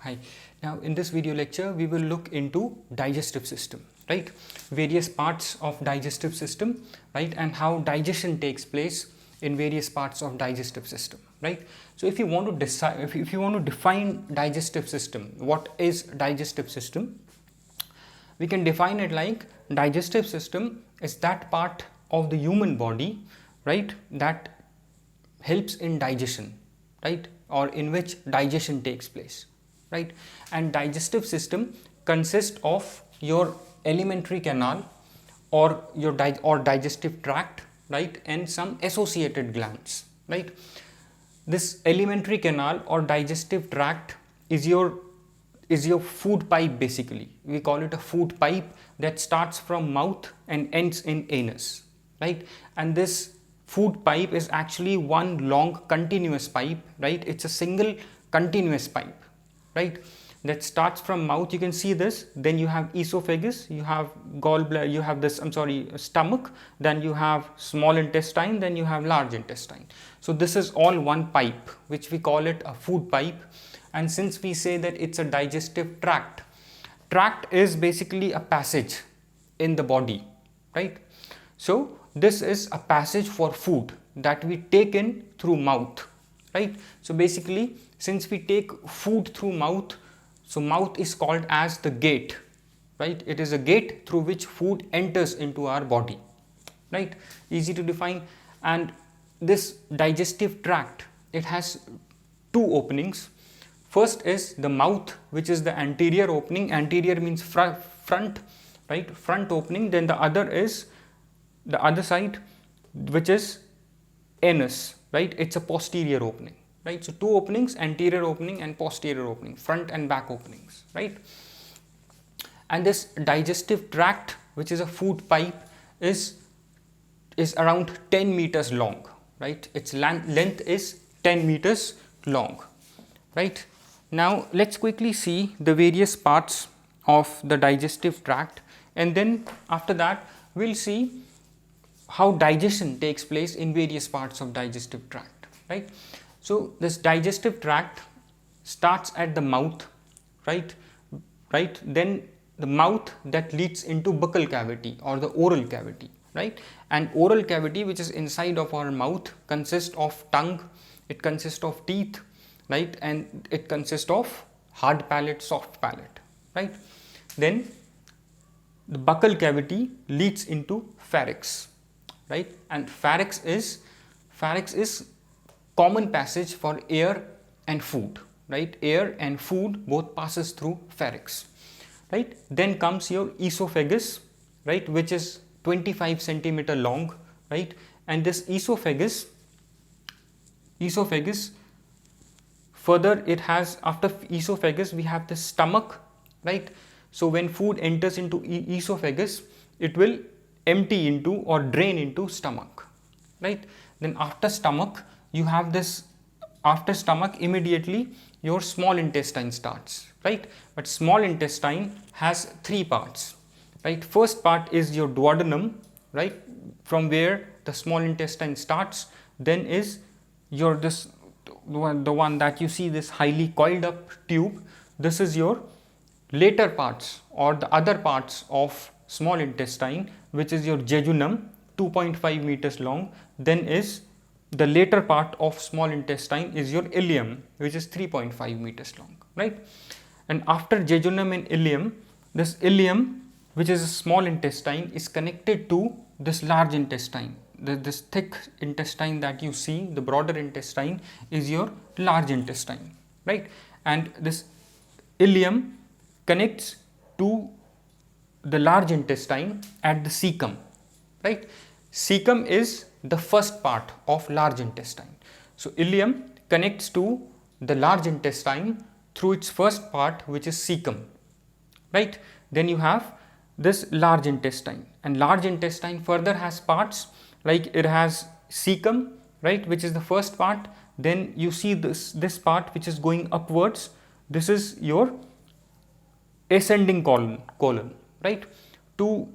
Hi. Now in this video lecture we will look into digestive system, right? Various parts of digestive system, right? And how digestion takes place in various parts of digestive system, right? So if you want to decide, if you want to define digestive system, what is digestive system? We can define it like digestive system is that part of the human body, right, that helps in digestion, right, or in which digestion takes place, right? And digestive system consists of your alimentary canal or your digestive tract, right, and some associated glands, right? This alimentary canal or digestive tract is your food pipe. Basically we call it a food pipe that starts from mouth and ends in anus, right? And this food pipe is actually one long continuous pipe, right? It's a single continuous pipe, right, that starts from mouth. You can see this. Then you have esophagus, you have gallbladder, you have this stomach, then you have small intestine, then you have large intestine. So this is all one pipe, which we call it a food pipe. And since we say that it's a digestive tract, tract is basically a passage in the body, right? So this is a passage for food that we take in through mouth, right? So basically, since we take food through mouth, so mouth is called as the gate, right? It is a gate through which food enters into our body, right? Easy to define. And this digestive tract, it has two openings. First is the mouth, which is the anterior opening. Anterior means front, right? Front opening. Then the other is the other side, which is anus, right? It's a posterior opening, right? So two openings, anterior opening and posterior opening, front and back openings, right? And this digestive tract, which is a food pipe, is around 10 meters long, right? Its length is 10 meters long, right? Now let's quickly see the various parts of the digestive tract, and then after that we'll see how digestion takes place in various parts of digestive tract, right? So this digestive tract starts at the mouth, right? Then the mouth that leads into buccal cavity or the oral cavity, right? And oral cavity, which is inside of our mouth, consists of tongue, it consists of teeth, right? And it consists of hard palate, soft palate, right? Then the buccal cavity leads into pharynx, right? And pharynx is common passage for air and food, right? Air and food both passes through pharynx, right? Then comes your esophagus, right, which is 25 centimeter long, right? And this esophagus further, it has, after esophagus we have the stomach, right? So when food enters into esophagus, it will empty into or drain into stomach, right? Then after stomach you have this, after stomach immediately your small intestine starts, right? But small intestine has three parts, right? First part is your duodenum, right, from where the small intestine starts. Then is your the one that you see, this highly coiled up tube. This is your later parts or the other parts of small intestine, which is your jejunum, 2.5 meters long. Then is the later part of small intestine is your ileum, which is 3.5 meters long, right? And after jejunum and ileum, this ileum, which is a small intestine, is connected to this large intestine. This thick intestine that you see, the broader intestine, is your large intestine, right? And this ileum connects to the large intestine at the cecum, right? Cecum is the first part of large intestine. So ileum connects to the large intestine through its first part, which is cecum, right? Then you have this large intestine, and large intestine further has parts, like it has cecum, right, which is the first part. Then you see this part which is going upwards. This is your ascending colon, right? To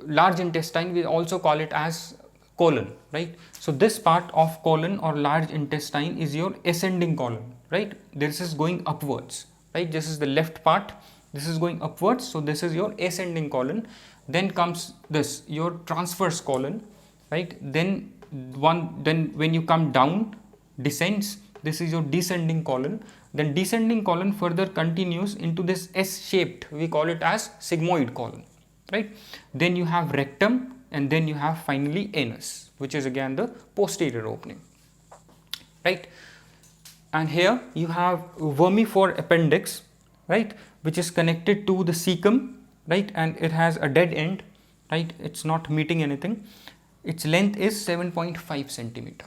large intestine we also call it as colon, right? So this part of colon or large intestine is your ascending colon, right? This is going upwards, right? This is the left part, this is going upwards, so this is your ascending colon. Then comes this, your transverse colon, right? Then when you come down, descends, this is your descending colon. Then descending colon further continues into this S-shaped, we call it as sigmoid colon, right? Then you have rectum, and then you have finally anus, which is again the posterior opening, right? And here you have vermiform appendix, right, which is connected to the cecum, right, and it has a dead end, right, it's not meeting anything. Its length is 7.5 centimeter,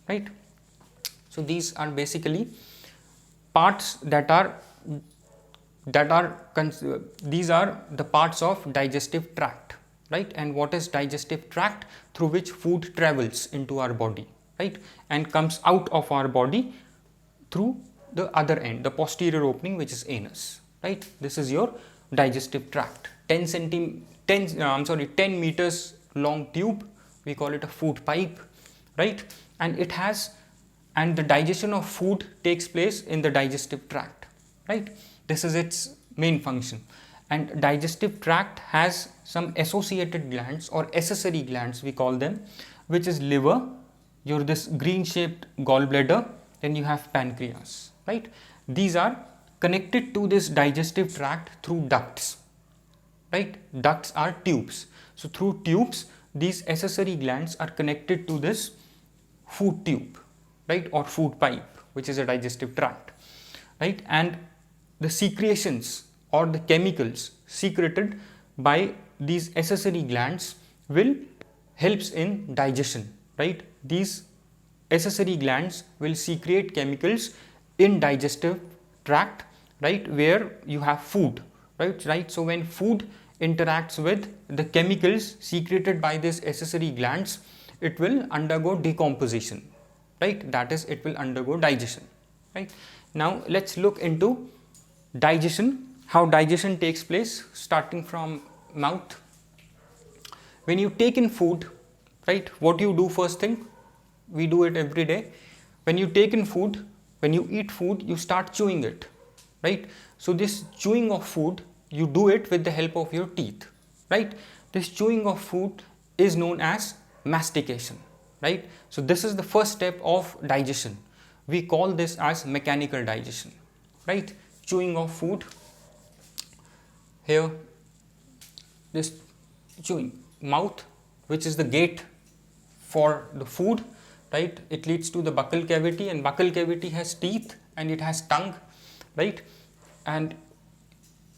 right? So these are basically parts these are the parts of digestive tract, right? And what is digestive tract? Through which food travels into our body, right, and comes out of our body through the other end, the posterior opening, which is anus, right? This is your digestive tract. 10 meters long tube, we call it a food pipe, right? And the digestion of food takes place in the digestive tract, right? This is its main function. And digestive tract has some associated glands or accessory glands, we call them, which is liver, your this green shaped gallbladder, then you have pancreas, right? These are connected to this digestive tract through ducts, right? Ducts are tubes. So through tubes, these accessory glands are connected to this food tube, right, or food pipe, which is a digestive tract, right? And the secretions or the chemicals secreted by these accessory glands will helps in digestion, right? These accessory glands will secrete chemicals in digestive tract, right, where you have food, right? So when food interacts with the chemicals secreted by these accessory glands, it will undergo decomposition, right? That is, it will undergo digestion, right? Now let's look into digestion, how digestion takes place, starting from mouth. When you take in food, right, what you do first thing? We do it every day. When you take in food, when you eat food, you start chewing it, right? So this chewing of food, you do it with the help of your teeth, right? This chewing of food is known as mastication, right? So this is the first step of digestion. We call this as mechanical digestion, right? Chewing of food. Here, this chewing, mouth, which is the gate for the food, right? It leads to the buccal cavity, and buccal cavity has teeth and it has tongue, right? And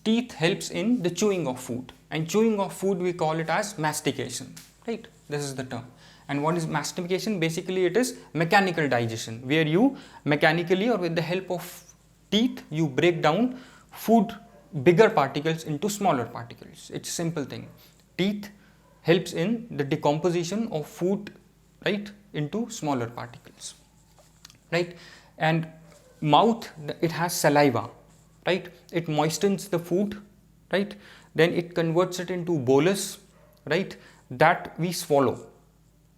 teeth helps in the chewing of food, and chewing of food we call it as mastication, right? This is the term. And what is mastication? Basically it is mechanical digestion, where you mechanically or with the help of teeth you break down food, bigger particles into smaller particles. It's a simple thing. Teeth helps in the decomposition of food, right, into smaller particles, right? And mouth, it has saliva, right? It moistens the food, right? Then it converts it into bolus, right, that we swallow,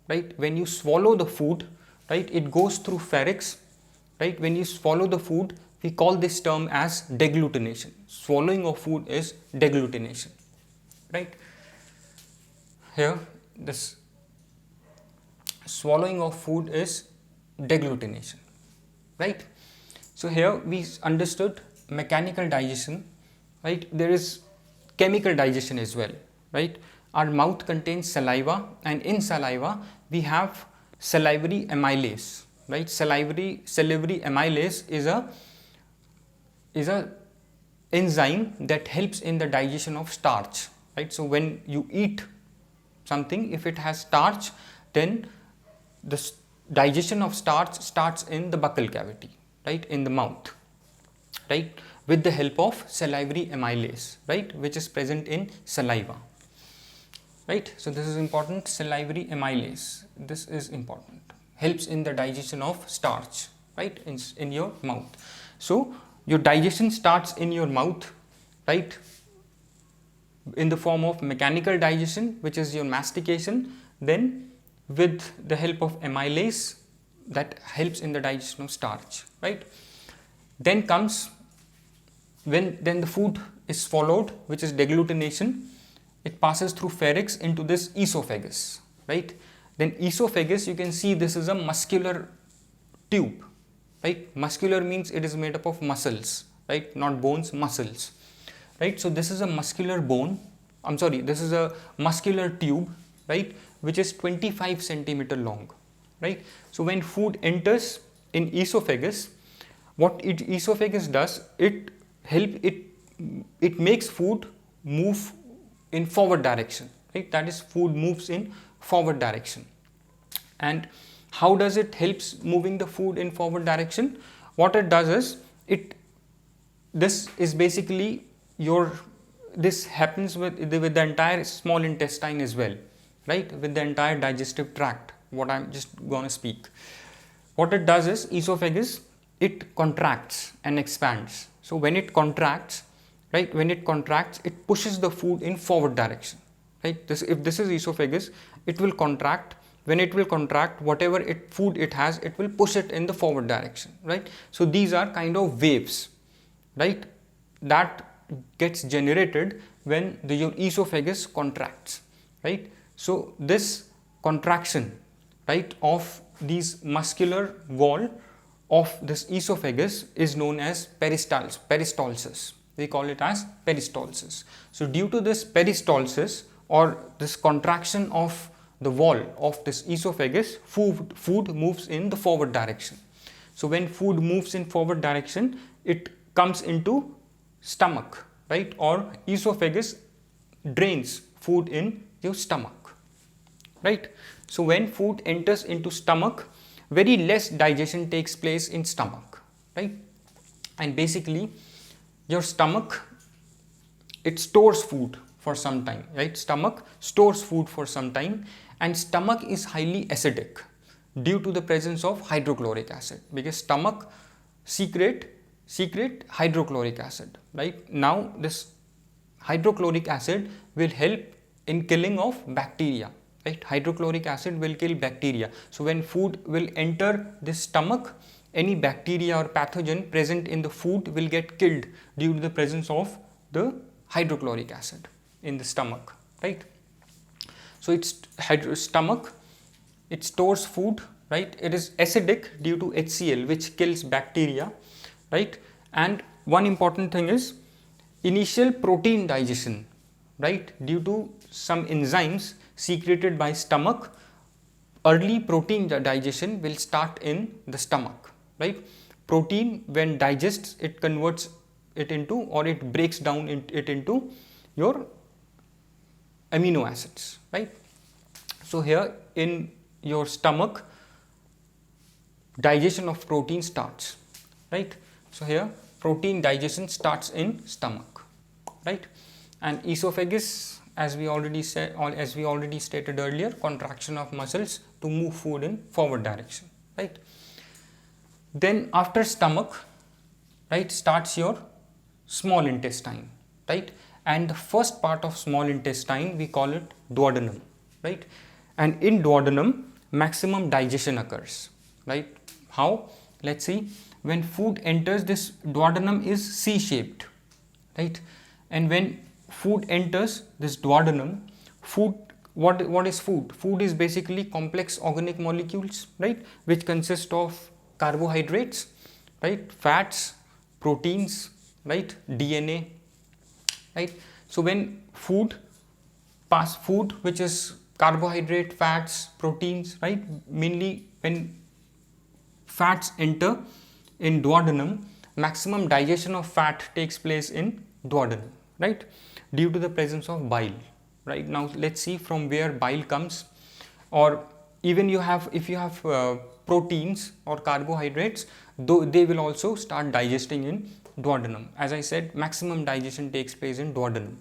right? When you swallow the food, right, it goes through pharynx, right? When you swallow the food, we call this term as deglutination. Swallowing of food is deglutination, right? Here, this swallowing of food is deglutination, right? So here we understood mechanical digestion, right? There is chemical digestion as well, right? Our mouth contains saliva, and in saliva we have salivary amylase, right? Salivary amylase is a enzyme that helps in the digestion of starch, right? So when you eat something, if it has starch, then the digestion of starch starts in the buccal cavity, right, in the mouth, right, with the help of salivary amylase, right, which is present in saliva, right? So this is important. Salivary amylase, this is important, helps in the digestion of starch, right, in your mouth. So your digestion starts in your mouth, right, in the form of mechanical digestion, which is your mastication, then with the help of amylase that helps in the digestion of starch, right? Then comes when then the food is swallowed, which is degglutination, it passes through pharynx into this esophagus, right? Then esophagus, you can see this is a muscular tube, right? Muscular means it is made up of muscles, right? Not bones, muscles, right? So this is a muscular bone, this is a muscular tube, right, which is 25 centimeter long, right? So when food enters in esophagus, what esophagus does, it makes food move in forward direction, right? That is, food moves in forward direction. And how does it helps moving the food in forward direction? What it does is, this is basically this happens with the entire small intestine as well, right? With the entire digestive tract, what I'm just going to speak. What it does is, esophagus, it contracts and expands. So when it contracts, right, it pushes the food in forward direction, right? If this is esophagus, it will contract. When it will contract, whatever food it has, it will push it in the forward direction, right? So these are kind of waves, right, that gets generated when your esophagus contracts, right? So this contraction, right, of these muscular wall of this esophagus is known as peristalsis. We call it as peristalsis. So due to this peristalsis, or this contraction of the wall of this esophagus, food moves in the forward direction. So when food moves in forward direction, it comes into stomach, right, or esophagus drains food in your stomach, right? So when food enters into stomach, very less digestion takes place in stomach, right? And basically your stomach, it stores food for some time, right? Stomach stores food for some time, and stomach is highly acidic due to the presence of hydrochloric acid, because stomach secrete hydrochloric acid, right? Now this hydrochloric acid will help in killing of bacteria, right? Hydrochloric acid will kill bacteria. So when food will enter this stomach, any bacteria or pathogen present in the food will get killed due to the presence of the hydrochloric acid in the stomach, right? So it's stomach, it stores food, right? It is acidic due to HCl, which kills bacteria, right? And one important thing is initial protein digestion, right? Due to some enzymes secreted by stomach, early protein digestion will start in the stomach, right? Protein, when digests, it converts it into, or it breaks down it into your amino acids, right? So here in your stomach, digestion of protein starts, right? So here protein digestion starts in stomach, right? And esophagus, as we already said, or as we already stated earlier, contraction of muscles to move food in forward direction, right? Then after stomach, right, starts your small intestine, right? And the first part of small intestine, we call it duodenum, right? And in duodenum, maximum digestion occurs, right? How? Let's see. When food enters, this duodenum is C-shaped, right? And when food enters this duodenum, what is food? Food is basically complex organic molecules, right, which consist of carbohydrates, right, fats, proteins, right, DNA, right? So when food which is carbohydrate, fats, proteins, right, mainly when fats enter in duodenum, maximum digestion of fat takes place in duodenum, right, due to the presence of bile, right? Now let's see from where bile comes, or even if you have proteins or carbohydrates, though they will also start digesting in duodenum. As I said, maximum digestion takes place in duodenum.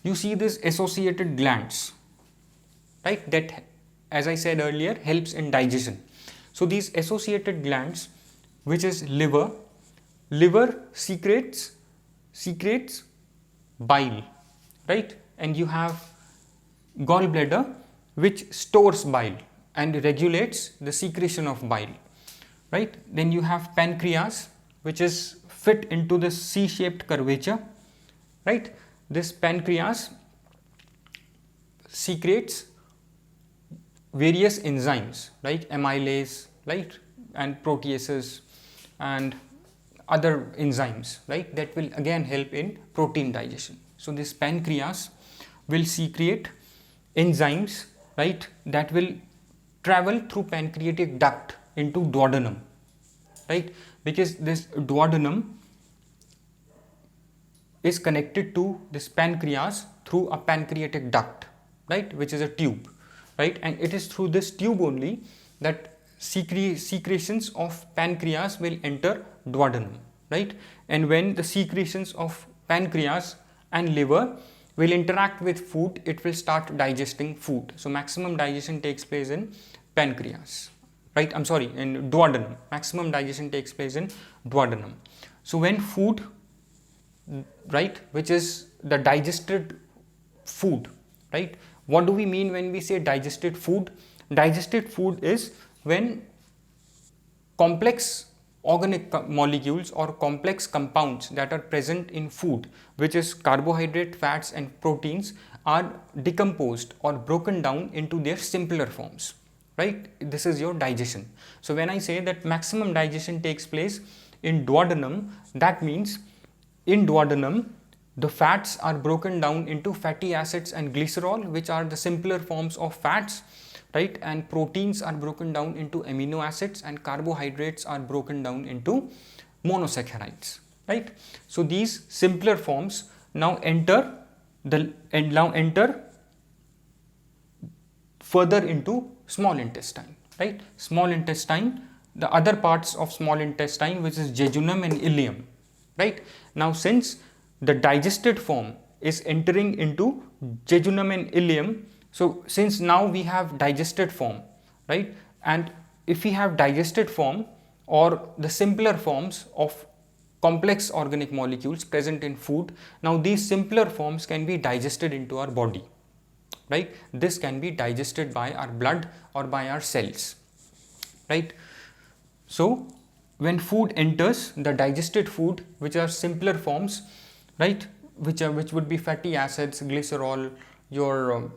You see these associated glands, right, that, as I said earlier, helps in digestion. So these associated glands, which is liver secretes bile, right? And you have gallbladder, which stores bile and regulates the secretion of bile, right? Then you have pancreas, which is fit into this C-shaped curvature, right? This pancreas secretes various enzymes like amylase, right, and proteases and other enzymes, right, that will again help in protein digestion. So this pancreas will secrete enzymes, right, that will travel through pancreatic duct into duodenum, right, because this duodenum is connected to this pancreas through a pancreatic duct, right, which is a tube, right, and it is through this tube only that secretions of pancreas will enter duodenum, right, and when the secretions of pancreas and liver will interact with food, it will start digesting food. So maximum digestion takes place in pancreas, right, I'm sorry, in duodenum. Maximum digestion takes place in duodenum. So when food, right, which is the digested food, right, what do we mean when we say digested food? Digested food is when complex organic molecules or complex compounds that are present in food, which is carbohydrate, fats and proteins, are decomposed or broken down into their simpler forms, right? This is your digestion. So when I say that maximum digestion takes place in duodenum, that means in duodenum the fats are broken down into fatty acids and glycerol, which are the simpler forms of fats, right, and proteins are broken down into amino acids and carbohydrates are broken down into monosaccharides, right. So these simpler forms now enter further into small intestine, right. Small intestine, the other parts of small intestine, which is jejunum and ileum, right. Now since the digested form is entering into jejunum and ileum, so since now we have digested form, right, and if we have digested form or the simpler forms of complex organic molecules present in food, now these simpler forms can be digested into our body, right. This can be digested by our blood or by our cells, right. So when food enters, the digested food, which are simpler forms, right, which would be fatty acids, glycerol, your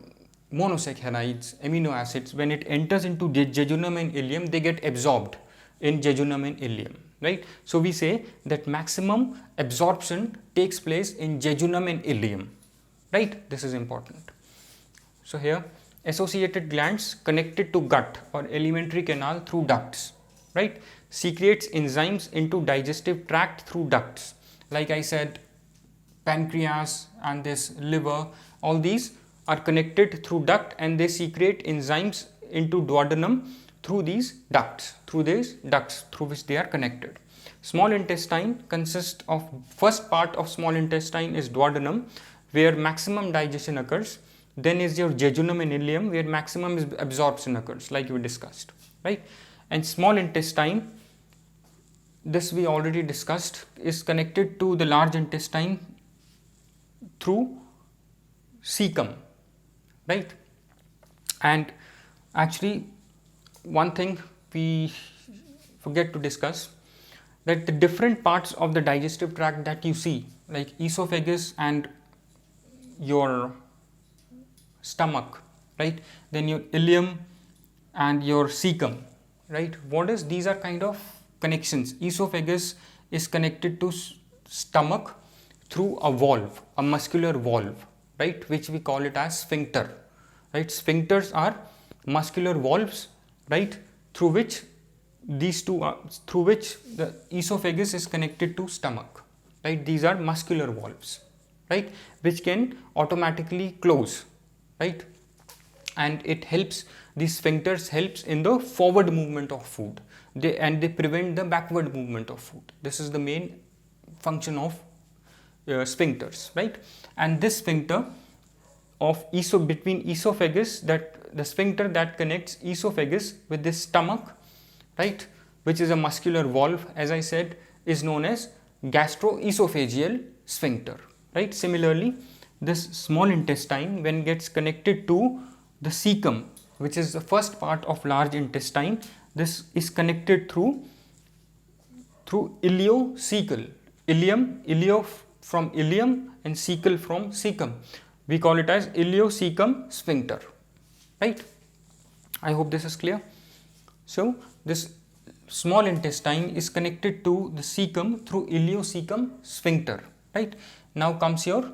monosaccharides, amino acids, when it enters into jejunum and ileum, they get absorbed in jejunum and ileum, right. So we say that maximum absorption takes place in jejunum and ileum, right. This is important. So here associated glands connected to gut or alimentary canal through ducts, right, secretes enzymes into digestive tract through ducts. Like I said, pancreas and this liver, all these are connected through duct and they secrete enzymes into duodenum through these ducts through which they are connected. Small intestine consists of, first part of small intestine is duodenum, where maximum digestion occurs. Then is your jejunum and ileum, where maximum absorption occurs, like we discussed, right. And small intestine, this we already discussed, is connected to the large intestine through cecum, right. And actually one thing we forget to discuss, that the different parts of the digestive tract that you see, like esophagus and your stomach, right, then your ileum and your cecum, right, what is, these are kind of connections. Esophagus is connected to stomach through a valve, a muscular valve, right, which we call it as sphincter, right. Sphincters are muscular valves, right, through which these two are, through which the esophagus is connected to stomach, right. These are muscular valves, right, which can automatically close, right, and it helps, these sphincters helps in the forward movement of food, they prevent the backward movement of food. This is the main function of sphincters, right. And this sphincter of between esophagus, that the sphincter that connects esophagus with this stomach, right, which is a muscular valve, as I said, is known as gastroesophageal sphincter, right. Similarly, this small intestine, when gets connected to the cecum, which is the first part of large intestine, this is connected through ileocecal, Ileum, ileo from ileum, and cecal from cecum. We call it as ileocecum sphincter, right? I hope this is clear. So this small intestine is connected to the cecum through ileocecum sphincter, right? Now comes your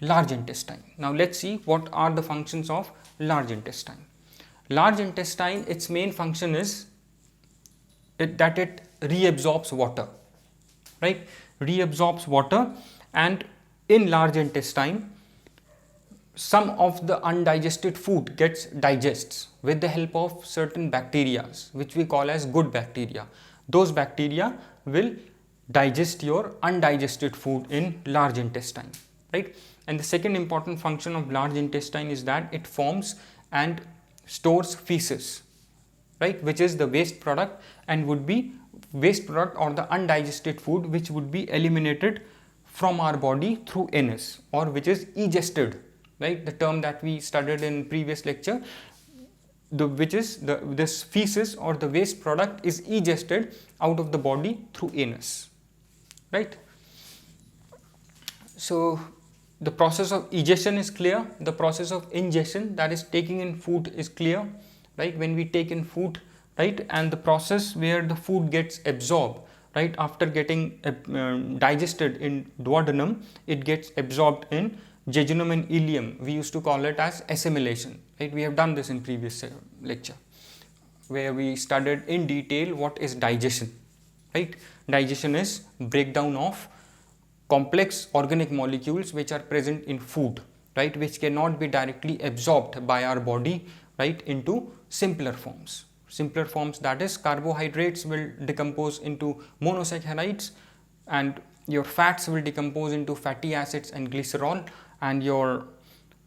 large intestine. Now let's see what are the functions of large intestine. Large intestine, its main function is that it reabsorbs water, right? Reabsorbs water, and in large intestine some of the undigested food gets digests with the help of certain bacteria which we call as good bacteria. Those bacteria will digest your undigested food in large intestine, right? And the second important function of large intestine is that it forms and stores feces, right, which is the waste product, and would be waste product or the undigested food which would be eliminated from our body through anus, or which is egested, right, the term that we studied in previous lecture, this feces or the waste product is egested out of the body through anus, right? So the process of egestion is clear. The process of ingestion, that is taking in food, is clear, right? When we take in food, right, and the process where the food gets absorbed, right, after getting digested in duodenum, it gets absorbed in jejunum and ileum. We used to call it as assimilation, right? We have done this in previous lecture where we studied in detail what is digestion, right? Digestion is breakdown of complex organic molecules which are present in food, right, which cannot be directly absorbed by our body, right, into simpler forms. Simpler forms, that is, carbohydrates will decompose into monosaccharides, and your fats will decompose into fatty acids and glycerol, and your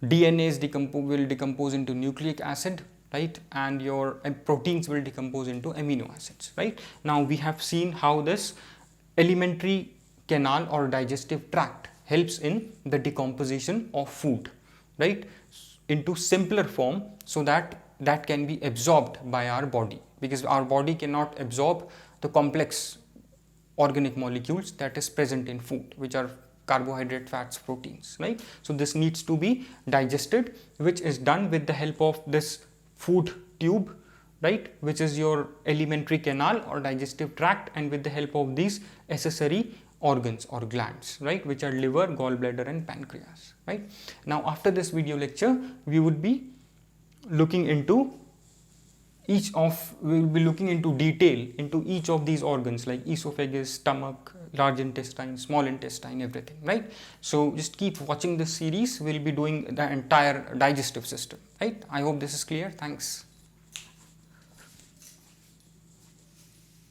DNAs will decompose into nucleic acid, right, and your proteins will decompose into amino acids, right? Now we have seen how this alimentary canal or digestive tract helps in the decomposition of food, right, into simpler form, so that can be absorbed by our body, because our body cannot absorb the complex organic molecules that is present in food, which are carbohydrate, fats, proteins, right? So this needs to be digested, which is done with the help of this food tube, right, which is your alimentary canal or digestive tract, and with the help of these accessory organs or glands, right, which are liver, gallbladder and pancreas, right? Now after this video lecture, we would be looking into we will be looking into detail into each of these organs, like esophagus, stomach, large intestine, small intestine, everything, right? So just keep watching this series. We'll be doing the entire digestive system, right? I hope this is clear. Thanks.